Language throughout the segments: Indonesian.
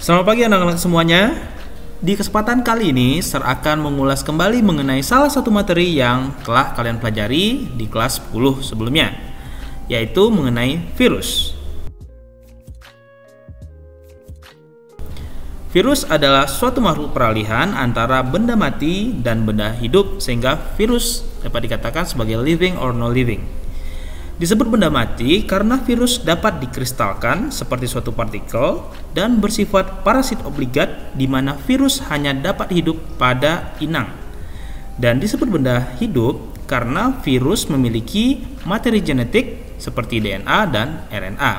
Selamat pagi anak-anak semuanya. Di kesempatan kali ini, Sir akan mengulas kembali mengenai salah satu materi yang telah kalian pelajari di kelas 10 sebelumnya, yaitu mengenai virus. Virus adalah suatu makhluk peralihan antara benda mati dan benda hidup, sehingga virus dapat dikatakan sebagai living or no living. Disebut benda mati karena virus dapat dikristalkan seperti suatu partikel dan bersifat parasit obligat, di mana virus hanya dapat hidup pada inang. Dan disebut benda hidup karena virus memiliki materi genetik seperti DNA dan RNA.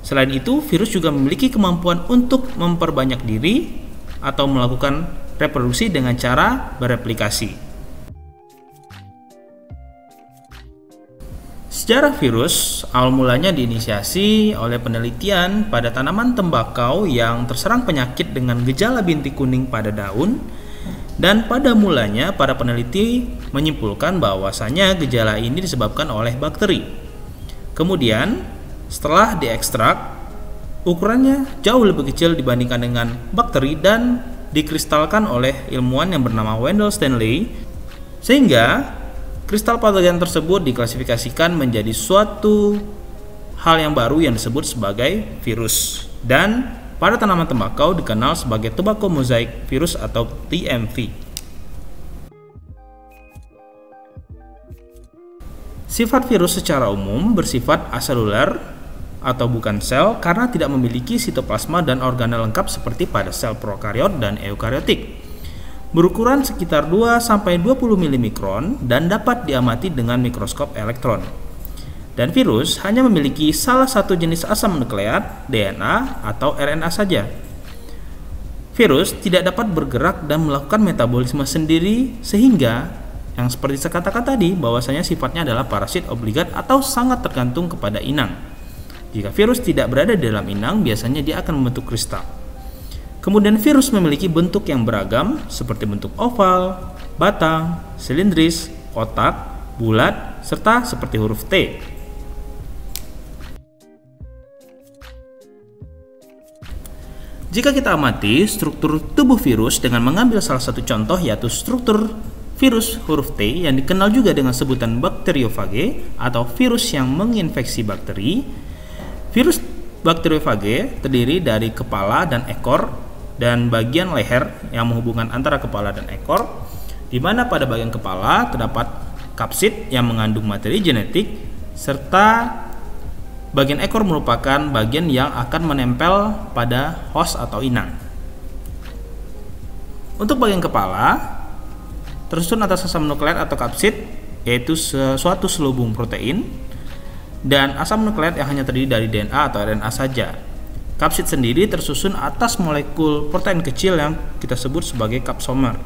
Selain itu, virus juga memiliki kemampuan untuk memperbanyak diri atau melakukan reproduksi dengan cara bereplikasi. Sejarah virus awal mulanya diinisiasi oleh penelitian pada tanaman tembakau yang terserang penyakit dengan gejala bintik kuning pada daun, dan pada mulanya para peneliti menyimpulkan bahwasanya gejala ini disebabkan oleh bakteri. Kemudian setelah diekstrak, ukurannya jauh lebih kecil dibandingkan dengan bakteri dan dikristalkan oleh ilmuwan yang bernama Wendell Stanley, sehingga kristal patogen tersebut diklasifikasikan menjadi suatu hal yang baru yang disebut sebagai virus, dan pada tanaman tembakau dikenal sebagai tobacco mosaic virus atau TMV. Sifat virus secara umum bersifat aseluler atau bukan sel karena tidak memiliki sitoplasma dan organel lengkap seperti pada sel prokariot dan eukariotik. Berukuran sekitar 2-20 mm dan dapat diamati dengan mikroskop elektron. Dan virus hanya memiliki salah satu jenis asam nukleat, DNA atau RNA saja. Virus tidak dapat bergerak dan melakukan metabolisme sendiri, sehingga yang seperti saya katakan tadi, bahwasanya sifatnya adalah parasit obligat atau sangat tergantung kepada inang. Jika virus tidak berada di dalam inang, biasanya dia akan membentuk kristal. Kemudian virus memiliki bentuk yang beragam seperti bentuk oval, batang, silindris, kotak, bulat, serta seperti huruf T. Jika kita amati struktur tubuh virus dengan mengambil salah satu contoh, yaitu struktur virus huruf T yang dikenal juga dengan sebutan bakteriofage atau virus yang menginfeksi bakteri. Virus bakteriofage terdiri dari kepala dan ekor dan bagian leher yang menghubungkan antara kepala dan ekor, di mana pada bagian kepala terdapat kapsid yang mengandung materi genetik, serta bagian ekor merupakan bagian yang akan menempel pada host atau inang. Untuk bagian kepala tersusun atas asam nukleat atau kapsid, yaitu suatu selubung protein, dan asam nukleat yang hanya terdiri dari DNA atau RNA saja. Kapsid sendiri tersusun atas molekul protein kecil yang kita sebut sebagai kapsomer.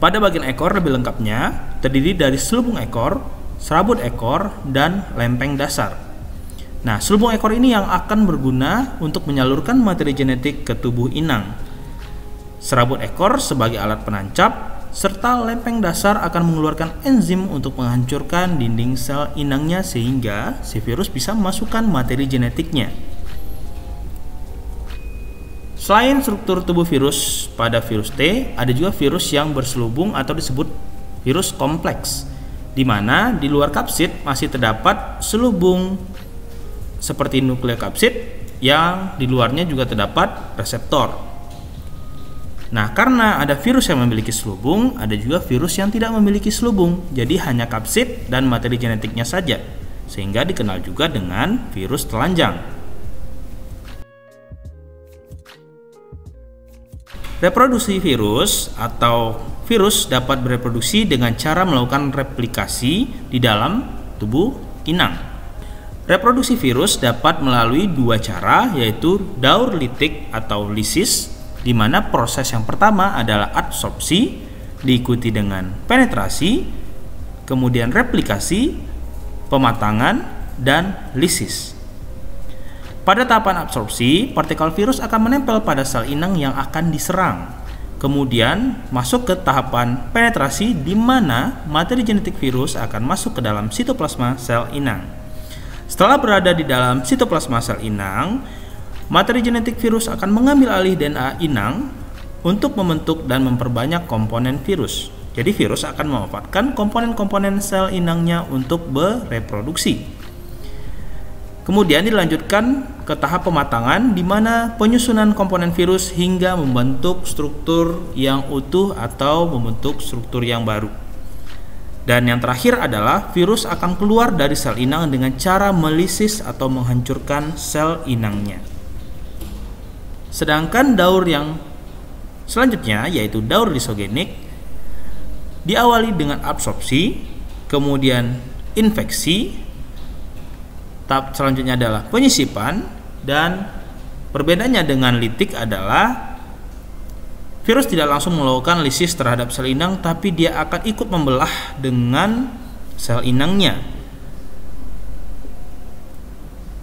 Pada bagian ekor lebih lengkapnya terdiri dari selubung ekor, serabut ekor, dan lempeng dasar. Nah, selubung ekor ini yang akan berguna untuk menyalurkan materi genetik ke tubuh inang. Serabut ekor sebagai alat penancap, serta lempeng dasar akan mengeluarkan enzim untuk menghancurkan dinding sel inangnya sehingga si virus bisa memasukkan materi genetiknya. Selain struktur tubuh virus pada virus T, ada juga virus yang berselubung atau disebut virus kompleks, di mana di luar kapsid masih terdapat selubung seperti nukleokapsid yang di luarnya juga terdapat reseptor. Nah, karena ada virus yang memiliki selubung, ada juga virus yang tidak memiliki selubung, jadi hanya kapsid dan materi genetiknya saja, sehingga dikenal juga dengan virus telanjang. Reproduksi virus atau virus dapat bereproduksi dengan cara melakukan replikasi di dalam tubuh inang. Reproduksi virus dapat melalui dua cara, yaitu daur litik atau lisis, di mana proses yang pertama adalah adsorpsi, diikuti dengan penetrasi, kemudian replikasi, pematangan, dan lisis. Pada tahapan absorpsi, partikel virus akan menempel pada sel inang yang akan diserang. Kemudian masuk ke tahapan penetrasi, di mana materi genetik virus akan masuk ke dalam sitoplasma sel inang. Setelah berada di dalam sitoplasma sel inang, Materi genetik virus akan mengambil alih DNA inang untuk membentuk dan memperbanyak komponen virus. Jadi virus akan memanfaatkan komponen-komponen sel inangnya untuk bereproduksi. Kemudian dilanjutkan ke tahap pematangan di mana penyusunan komponen virus hingga membentuk struktur yang utuh atau membentuk struktur yang baru. Dan yang terakhir adalah virus akan keluar dari sel inang dengan cara melisis atau menghancurkan sel inangnya. Sedangkan daur yang selanjutnya yaitu daur lisogenik diawali dengan absorpsi, kemudian infeksi. Tahap selanjutnya adalah penyisipan, dan perbedaannya dengan litik adalah virus tidak langsung melakukan lisis terhadap sel inang, tapi dia akan ikut membelah dengan sel inangnya.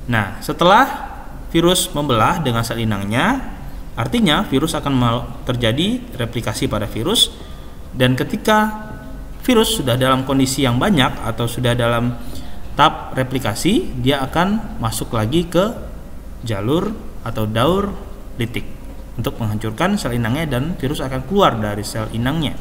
Nah, setelah virus membelah dengan sel inangnya, artinya virus akan terjadi replikasi pada virus, dan ketika virus sudah dalam kondisi yang banyak atau sudah dalam tahap replikasi, dia akan masuk lagi ke jalur atau daur litik untuk menghancurkan sel inangnya, dan virus akan keluar dari sel inangnya.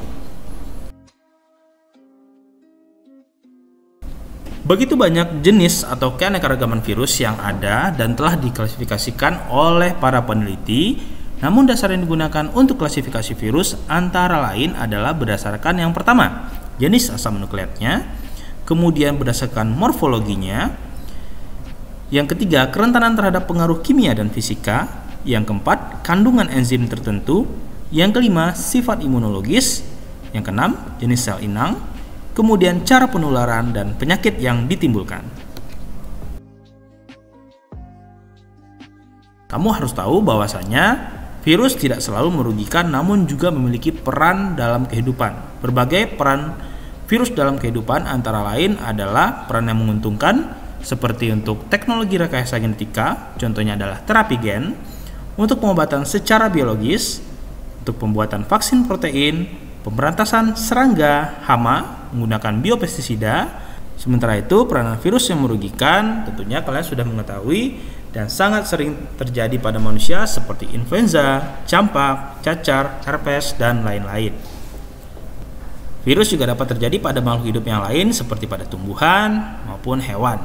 Begitu banyak jenis atau keanekaragaman virus yang ada dan telah diklasifikasikan oleh para peneliti, namun dasar yang digunakan untuk klasifikasi virus antara lain adalah berdasarkan yang pertama, jenis asam nukleatnya, kemudian berdasarkan morfologinya, yang ketiga kerentanan terhadap pengaruh kimia dan fisika, yang keempat kandungan enzim tertentu, yang kelima sifat imunologis, yang keenam jenis sel inang, kemudian cara penularan dan penyakit yang ditimbulkan. Kamu harus tahu bahwasanya virus tidak selalu merugikan, namun juga memiliki peran dalam kehidupan. Berbagai peran virus dalam kehidupan antara lain adalah peran yang menguntungkan seperti untuk teknologi rekayasa genetika, contohnya adalah terapi gen, untuk pengobatan secara biologis, untuk pembuatan vaksin protein, pemberantasan serangga, hama menggunakan biopestisida. Sementara itu peranan virus yang merugikan tentunya kalian sudah mengetahui dan sangat sering terjadi pada manusia seperti influenza, campak, cacar, herpes, dan lain-lain. Virus juga dapat terjadi pada makhluk hidup yang lain seperti pada tumbuhan maupun hewan.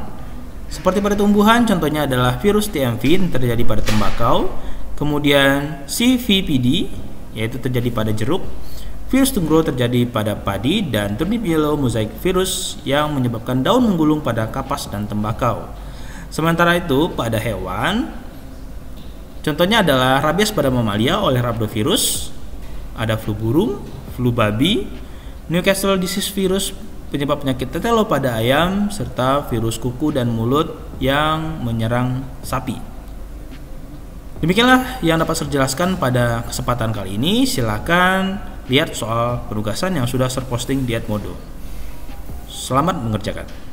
Seperti pada tumbuhan, contohnya adalah virus TMV yang terjadi pada tembakau, kemudian CVPD yaitu terjadi pada jeruk, virus tunggro terjadi pada padi, dan turnip yellow mosaic virus yang menyebabkan daun menggulung pada kapas dan tembakau. Sementara itu pada hewan, contohnya adalah rabies pada mamalia oleh rhabdovirus, ada flu burung, flu babi, Newcastle disease virus penyebab penyakit tetelo pada ayam, serta virus kuku dan mulut yang menyerang sapi. Demikianlah yang dapat saya jelaskan pada kesempatan kali ini. Silakan lihat soal penugasan yang sudah saya posting di Edmodo. Selamat mengerjakan.